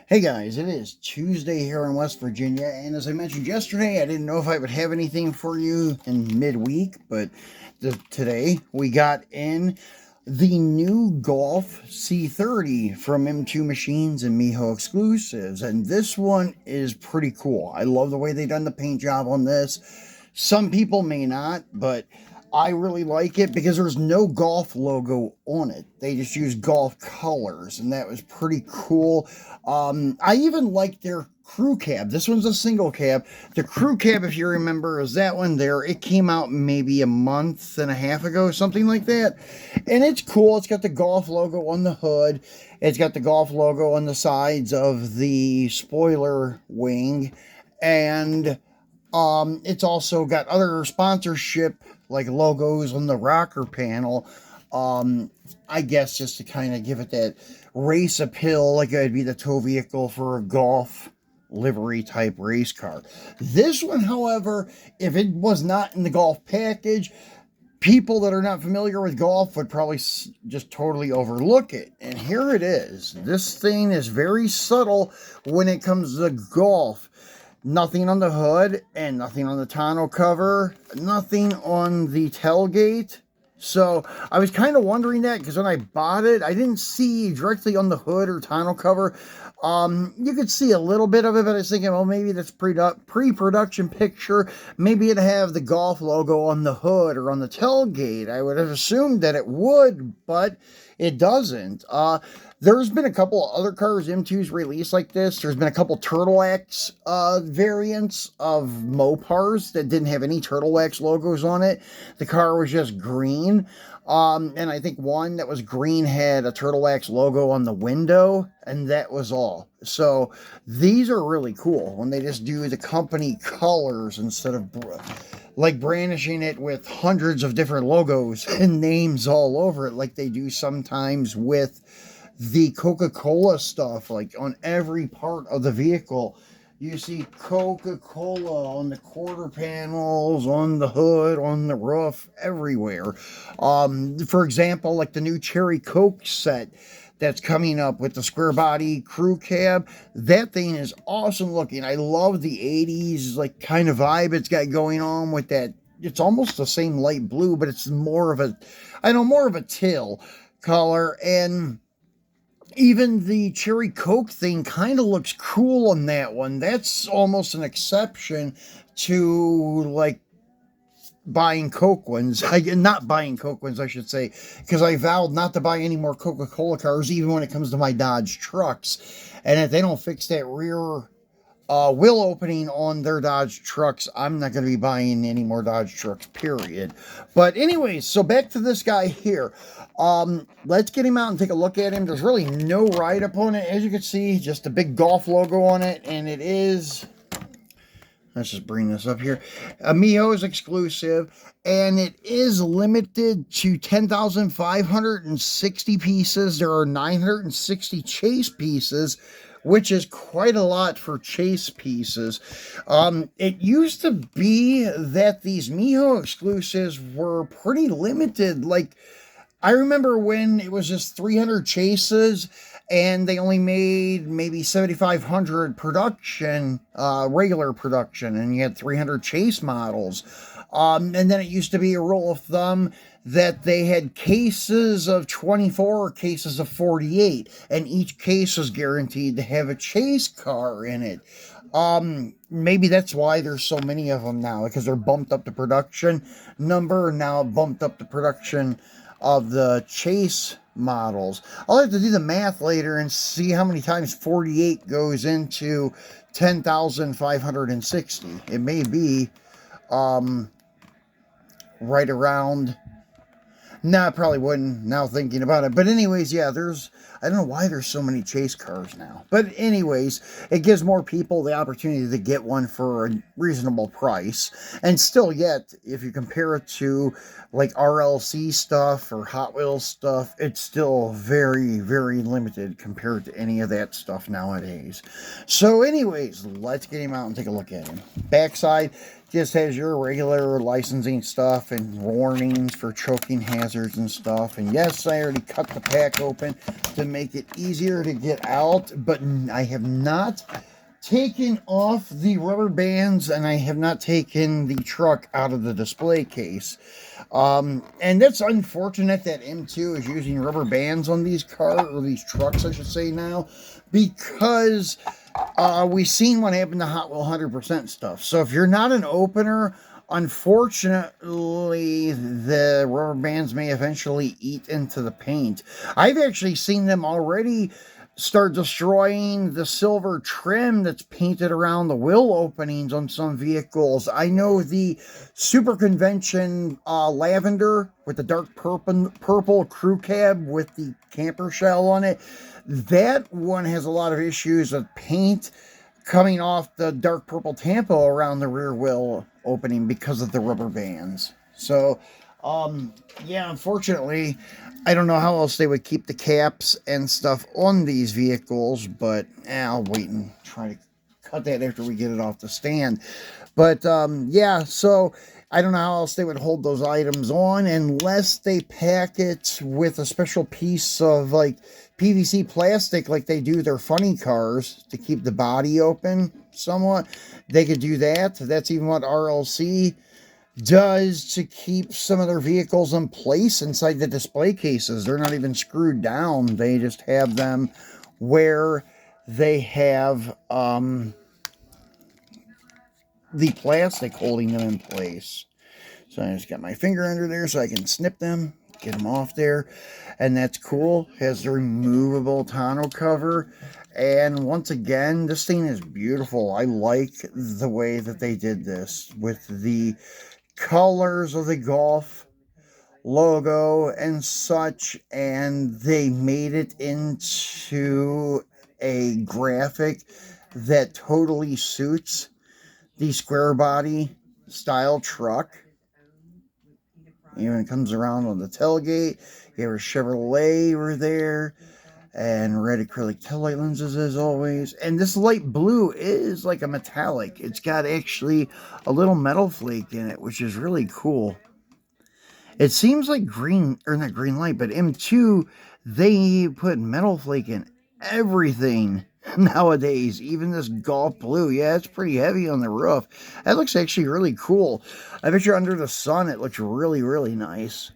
Hey guys, it is Tuesday here in West Virginia, and as I mentioned yesterday, I didn't know if I would have anything for you in midweek, but today we got in the new Golf C30 from M2 Machines and Mijo Exclusives, and this one is pretty cool. I love the way they done the paint job on this. Some people may not, but I really like it because there's no golf logo on it. They just use golf colors, and that was pretty cool. I even like their crew cab. This one's a single cab. The crew cab, if you remember, is that one there. It came out maybe a month and a half ago, something like that. And it's cool. It's got the golf logo on the hood. It's got the golf logo on the sides of the spoiler wing. And it's also got other sponsorship like logos on the rocker panel. I guess just to kind of give it that race appeal, like it'd be the tow vehicle for a golf livery type race car. This one, however, if it was not in the golf package, people that are not familiar with golf would probably just totally overlook it. And here it is. This thing is very subtle when it comes to golf. Nothing on the hood and nothing on the tonneau cover, nothing on the tailgate. So I was kind of wondering that because when I bought it, I didn't see directly on the hood or tonneau cover. You could see a little bit of it, but I was thinking, well, maybe that's pre-production picture. Maybe it'd have the golf logo on the hood or on the tailgate. I would have assumed that it would, but it doesn't. There's been a couple other cars M2's released like this. There's been a couple Turtle Wax variants of Mopars that didn't have any Turtle Wax logos on it. The car was just green. And I think one that was green had a Turtle Wax logo on the window, and that was all. So these are really cool when they just do the company colors instead of like brandishing it with hundreds of different logos and names all over it like they do sometimes with the Coca-Cola stuff. Like on every part of the vehicle you see Coca-Cola on the quarter panels, on the hood, on the roof, everywhere. For example, like the new Cherry Coke set that's coming up with the square body crew cab. That thing is awesome looking. I love the 80s like kind of vibe it's got going on with that. It's almost the same light blue, but it's more of a, more of a teal color. And even the Cherry Coke thing kind of looks cool on that one. That's almost an exception to like buying Coke ones. Not buying Coke ones, I should say, because I vowed not to buy any more Coca-Cola cars, even when it comes to my Dodge trucks. And if they don't fix that rear wheel opening on their Dodge trucks, I'm not going to be buying any more Dodge trucks, period. But anyways, so back to this guy here. Let's get him out and take a look at him. There's really no write-up on it. As you can see, just a big golf logo on it, and it is, let's just bring this up here, a Mijo's exclusive, and it is limited to 10,560 pieces. There are 960 chase pieces, which is quite a lot for chase pieces. It used to be that these Mijo exclusives were pretty limited. Like, I remember when it was just 300 chases and they only made maybe 7,500 production, regular production, and you had 300 chase models. And then it used to be a rule of thumb that they had cases of 24 or cases of 48, and each case was guaranteed to have a chase car in it. Maybe that's why there's so many of them now, because they're bumped up the production number, now bumped up the production of the chase models. I'll have to do the math later and see how many times 48 goes into 10,560. It may be right around, no, it probably wouldn't now thinking about it. But anyways, yeah, I don't know why there's so many chase cars now. But anyways, it gives more people the opportunity to get one for a reasonable price. And still yet, if you compare it to like RLC stuff or Hot Wheels stuff, it's still very, very limited compared to any of that stuff nowadays. So anyways, let's get him out and take a look at him. Backside, just has your regular licensing stuff and warnings for choking hazards and stuff. And yes, I already cut the pack open to make it easier to get out, but I have not taken off the rubber bands, and I have not taken the truck out of the display case. And that's unfortunate that M2 is using rubber bands on these cars, or these trucks, I should say now, because we've seen what happened to Hot Wheel 100% stuff. So if you're not an opener, unfortunately, the rubber bands may eventually eat into the paint. I've actually seen them already start destroying the silver trim that's painted around the wheel openings on some vehicles. I know the Super Convention lavender with the dark purple crew cab with the camper shell on it, that one has a lot of issues with paint coming off the dark purple tampo around the rear wheel opening because of the rubber bands. So yeah, unfortunately, I don't know how else they would keep the caps and stuff on these vehicles, but I'll wait and try to cut that after we get it off the stand. But yeah, so I don't know how else they would hold those items on unless they pack it with a special piece of like PVC plastic like they do their funny cars to keep the body open somewhat. They could do that. That's even what RLC does to keep some of their vehicles in place inside the display cases. They're not even screwed down. They just have them where they have the plastic holding them in place. So I just got my finger under there so I can snip them, get them off there, and that's cool. Has the removable tonneau cover, and once again, this thing is beautiful. I like the way that they did this with the colors of the Golf logo and such, and they made it into a graphic that totally suits the square body style truck. Even comes around on the tailgate. You have a Chevrolet over there, and red acrylic taillight lenses as always. And this light blue is like a metallic. It's got actually a little metal flake in it, which is really cool. It seems like green, or not green light, but M2, they put metal flake in everything nowadays. Even this Golf blue, yeah, it's pretty heavy on the roof. That looks actually really cool. I bet you under the sun it looks really, really nice.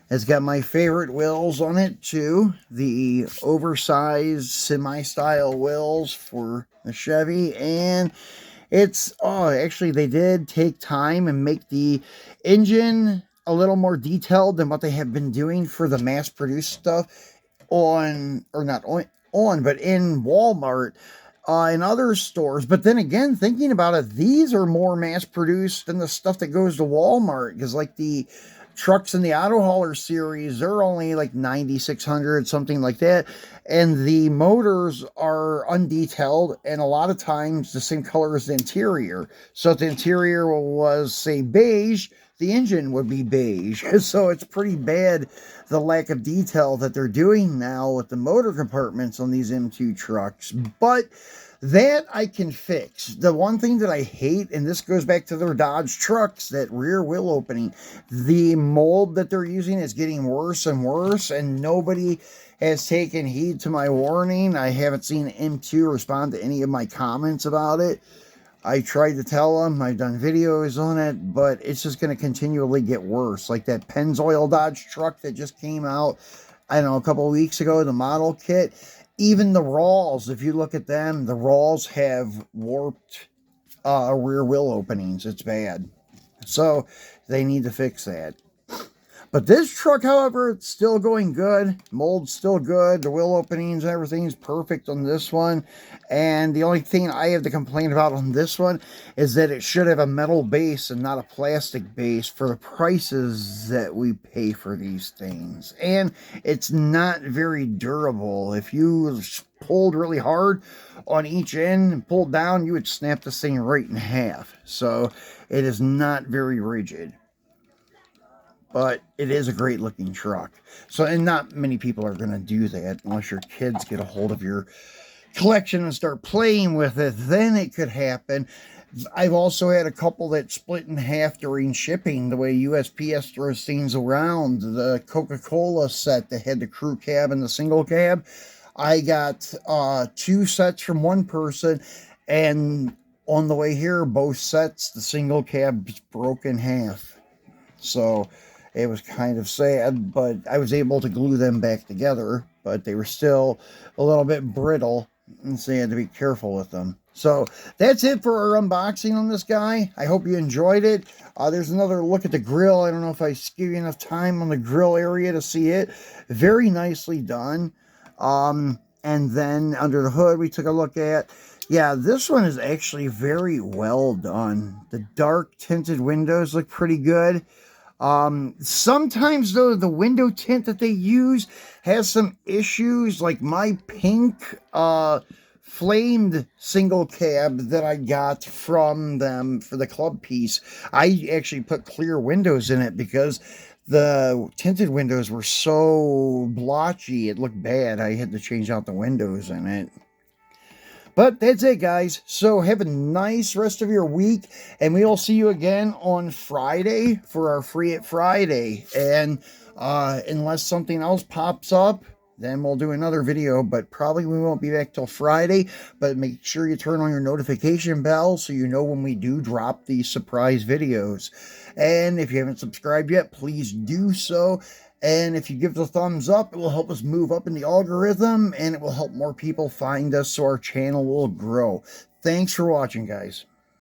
It's got my favorite wheels on it too. The oversized semi-style wheels for the Chevy. And it's, actually they did take time and make the engine a little more detailed than what they have been doing for the mass-produced stuff on, or not on, but in Walmart, and other stores. But then again, thinking about it, these are more mass-produced than the stuff that goes to Walmart, because like the trucks in the Auto Hauler series, they're only like 9,600, something like that, and the motors are undetailed and a lot of times the same color as the interior. So if the interior was, say, beige, the engine would be beige. So it's pretty bad, the lack of detail that they're doing now with the motor compartments on these M2 trucks. But that I can fix. The one thing that I hate, and this goes back to their Dodge trucks, that rear wheel opening, the mold that they're using is getting worse and worse, and nobody has taken heed to my warning. I haven't seen M2 respond to any of my comments about it. I tried to tell them, I've done videos on it, but it's just going to continually get worse. Like that Pennzoil Dodge truck that just came out, I don't know, a couple of weeks ago, the model kit. Even the Rawls, if you look at them, the Rawls have warped rear wheel openings. It's bad. So they need to fix that. But this truck, however, it's still going good. Mold's still good. The wheel openings and everything's perfect on this one. And the only thing I have to complain about on this one is that it should have a metal base and not a plastic base for the prices that we pay for these things. And it's not very durable. If you pulled really hard on each end and pulled down, you would snap this thing right in half. So it is not very rigid. But it is a great looking truck. So, and not many people are going to do that unless your kids get a hold of your collection and start playing with it. Then it could happen. I've also had a couple that split in half during shipping, the way USPS throws things around. The Coca-Cola set that had the crew cab and the single cab, I got two sets from one person, and on the way here, both sets, the single cab broke in half. So it was kind of sad, but I was able to glue them back together, but they were still a little bit brittle, and so you had to be careful with them. So that's it for our unboxing on this guy. I hope you enjoyed it. There's another look at the grill. I don't know if I give you enough time on the grill area to see it. Very nicely done. And then under the hood, we took a look at. Yeah, this one is actually very well done. The dark tinted windows look pretty good. Sometimes though, the window tint that they use has some issues, like my pink, flamed single cab that I got from them for the club piece. I actually put clear windows in it because the tinted windows were so blotchy, it looked bad. I had to change out the windows in it. But that's it, guys. So have a nice rest of your week, and we'll see you again on Friday for our Free It Friday. And unless something else pops up, then we'll do another video, but probably we won't be back till Friday. But make sure you turn on your notification bell so you know when we do drop these surprise videos. And if you haven't subscribed yet, please do so. And if you give the thumbs up, it will help us move up in the algorithm, and it will help more people find us so our channel will grow. Thanks for watching, guys.